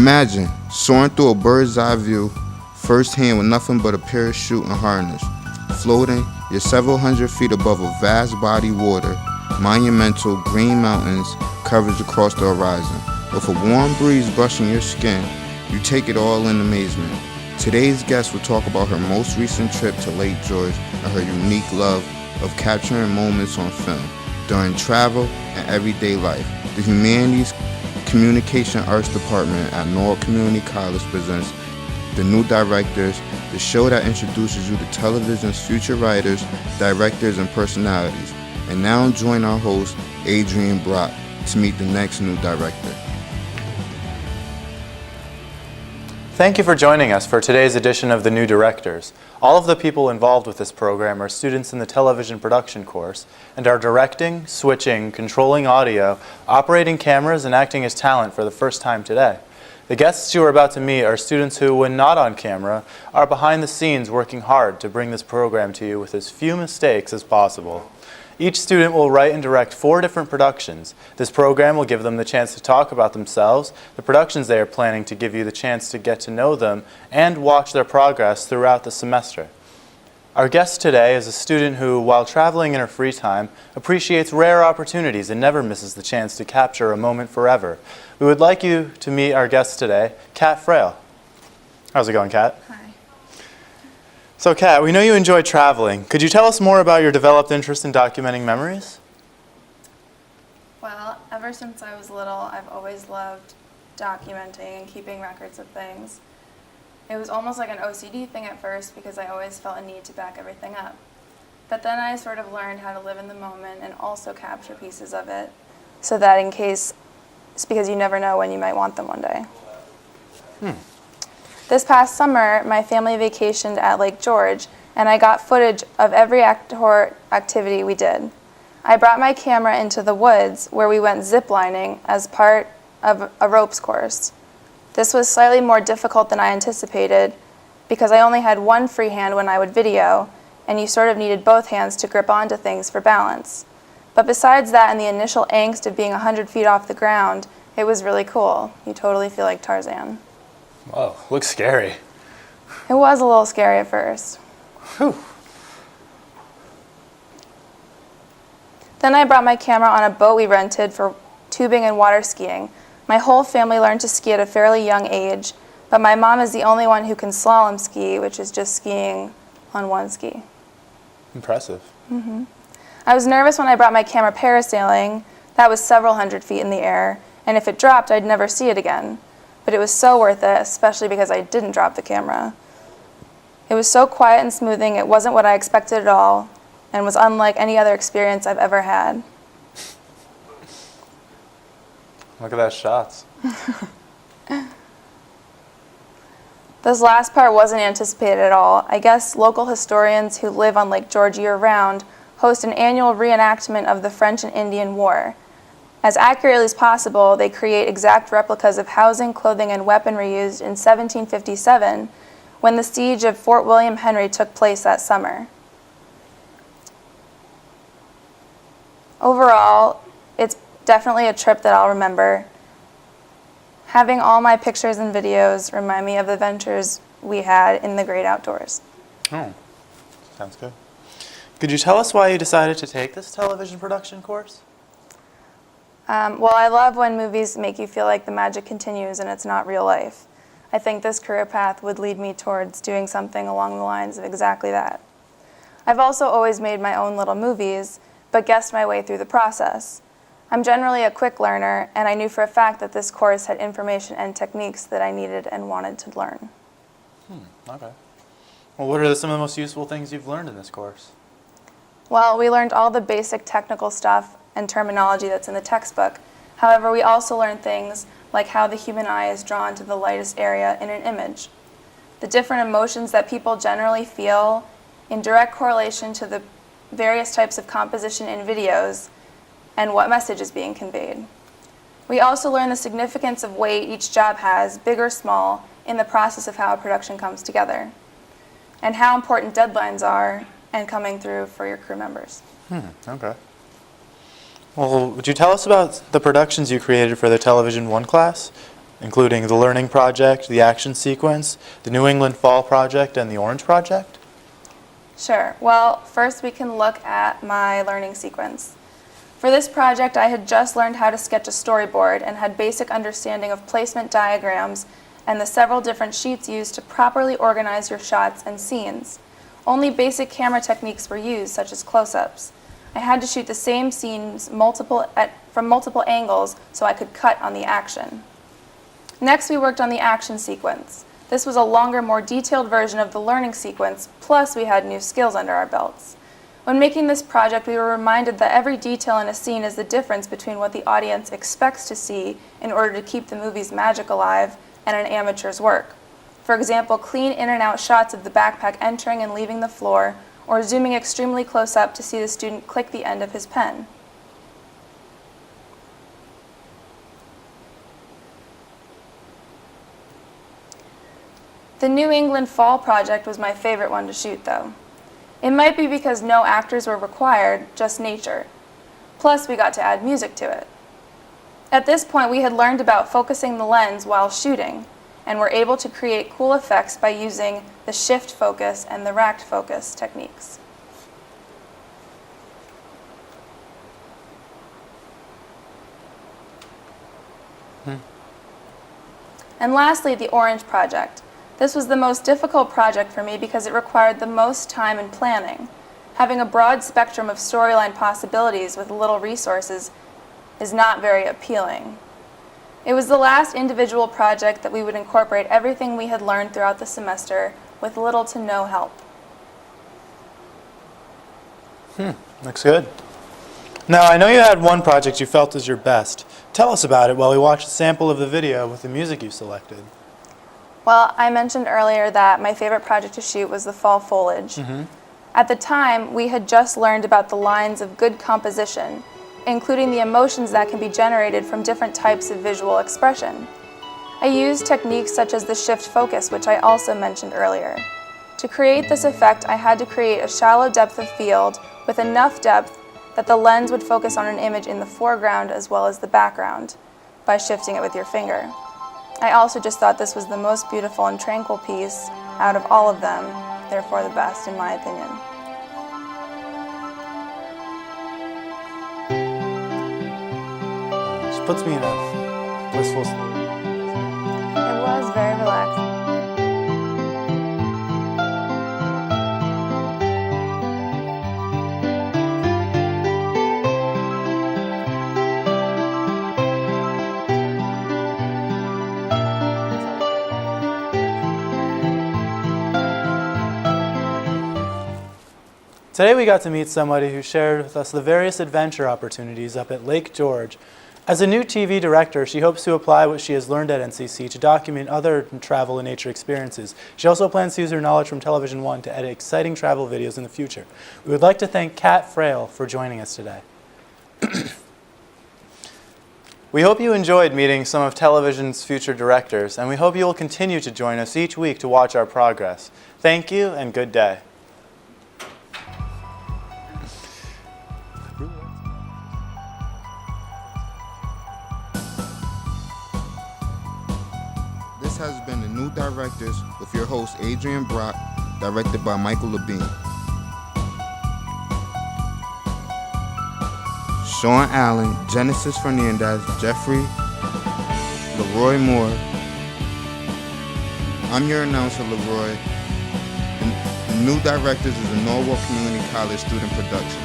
Imagine soaring through a bird's eye view, firsthand with nothing but a parachute and harness. Floating, you're several hundred feet above a vast body of water, monumental green mountains coverage across the horizon. With a warm breeze brushing your skin, you take it all in amazement. Today's guest will talk about her most recent trip to Lake George and her unique love of capturing moments on film during travel and everyday life. The Humanities Communication Arts Department at Norwalk Community College presents The New Directors, the show that introduces you to television's future writers, directors, and personalities. And now join our host, Adrian Brock, to meet the next new director. Thank you for joining us for today's edition of The New Directors. All of the people involved with this program are students in the television production course and are directing, switching, controlling audio, operating cameras, and acting as talent for the first time today. The guests you are about to meet are students who, when not on camera, are behind the scenes working hard to bring this program to you with as few mistakes as possible. Each student will write and direct 4 different productions. This program will give them the chance to talk about themselves, the productions they are planning to give you the chance to get to know them, and watch their progress throughout the semester. Our guest today is a student who, while traveling in her free time, appreciates rare opportunities and never misses the chance to capture a moment forever. We would like you to meet our guest today, Kat Frail. How's it going, Kat? Hi. So, Kat, we know you enjoy traveling. Could you tell us more about your developed interest in documenting memories? Well, ever since I was little, I've always loved documenting and keeping records of things. It was almost like an OCD thing at first because I always felt a need to back everything up. But then I sort of learned how to live in the moment and also capture pieces of it so that in case, it's because you never know when you might want them one day. This past summer, my family vacationed at Lake George, and I got footage of every outdoor activity we did. I brought my camera into the woods where we went ziplining as part of a ropes course. This was slightly more difficult than I anticipated because I only had one free hand when I would video, and you sort of needed both hands to grip onto things for balance. But besides that and the initial angst of being 100 feet off the ground, it was really cool. You totally feel like Tarzan. Whoa, looks scary. It was a little scary at first. Whew. Then I brought my camera on a boat we rented for tubing and water skiing. My whole family learned to ski at a fairly young age, but my mom is the only one who can slalom ski, which is just skiing on one ski. Impressive. I was nervous when I brought my camera parasailing. That was several hundred feet in the air, and if it dropped, I'd never see it again. But it was so worth it, especially because I didn't drop the camera. It was so quiet and smoothing, it wasn't what I expected at all, and was unlike any other experience I've ever had. Look at those shots. This last part wasn't anticipated at all. I guess local historians who live on Lake George year-round host an annual reenactment of the French and Indian War. As accurately as possible, they create exact replicas of housing, clothing, and weaponry used in 1757 when the siege of Fort William Henry took place that summer. Overall, it's definitely a trip that I'll remember. Having all my pictures and videos remind me of the adventures we had in the great outdoors. Oh, sounds good. Could you tell us why you decided to take this television production course? Well, I love when movies make you feel like the magic continues and it's not real life. I think this career path would lead me towards doing something along the lines of exactly that. I've also always made my own little movies, but guessed my way through the process. I'm generally a quick learner, and I knew for a fact that this course had information and techniques that I needed and wanted to learn. Okay. Well, what are some of the most useful things you've learned in this course? Well, we learned all the basic technical stuff and terminology that's in the textbook. However, we also learned things like how the human eye is drawn to the lightest area in an image, the different emotions that people generally feel in direct correlation to the various types of composition in videos, and what message is being conveyed. We also learn the significance of weight each job has, big or small, in the process of how a production comes together, and how important deadlines are and coming through for your crew members. Okay. Well, would you tell us about the productions you created for the Television One class? including the Learning Project, the Action Sequence, the New England Fall Project, and the Orange Project? Sure. Well, first we can look at my learning sequence. For this project, I had just learned how to sketch a storyboard and had basic understanding of placement diagrams and the several different sheets used to properly organize your shots and scenes. Only basic camera techniques were used, such as close-ups. I had to shoot the same scenes from multiple angles so I could cut on the action. Next, we worked on the action sequence. This was a longer, more detailed version of the learning sequence, plus we had new skills under our belts. When making this project, we were reminded that every detail in a scene is the difference between what the audience expects to see in order to keep the movie's magic alive and an amateur's work. For example, clean in and out shots of the backpack entering and leaving the floor, or zooming extremely close up to see the student click the end of his pen. The New England Fall Project was my favorite one to shoot, though. It might be because no actors were required, just nature. Plus, we got to add music to it. At this point, we had learned about focusing the lens while shooting, and were able to create cool effects by using the shift focus and the racked focus techniques. And lastly, the Orange Project. This was the most difficult project for me because it required the most time and planning. Having a broad spectrum of storyline possibilities with little resources is not very appealing. It was the last individual project that we would incorporate everything we had learned throughout the semester with little to no help. Looks good. Now, I know you had one project you felt was your best. Tell us about it while we watch a sample of the video with the music you selected. Well, I mentioned earlier that my favorite project to shoot was the fall foliage. At the time, we had just learned about the lines of good composition, including the emotions that can be generated from different types of visual expression. I used techniques such as the shift focus, which I also mentioned earlier. To create this effect, I had to create a shallow depth of field with enough depth that the lens would focus on an image in the foreground as well as the background by shifting it with your finger. I also just thought this was the most beautiful and tranquil piece out of all of them, therefore the best in my opinion. She puts me in a blissful state. It was very relaxing. Today we got to meet somebody who shared with us the various adventure opportunities up at Lake George. As a new TV director, she hopes to apply what she has learned at NCC to document other travel and nature experiences. She also plans to use her knowledge from Television One to edit exciting travel videos in the future. We would like to thank Kat Frail for joining us today. We hope you enjoyed meeting some of television's future directors, and we hope you will continue to join us each week to watch our progress. Thank you and good day. This has been The New Directors with your host Adrian Brock, directed by Michael Labine. Sean Allen, Genesis Fernandez, Jeffrey Leroy Moore. I'm your announcer, Leroy. The New Directors is a Norwalk Community College student production.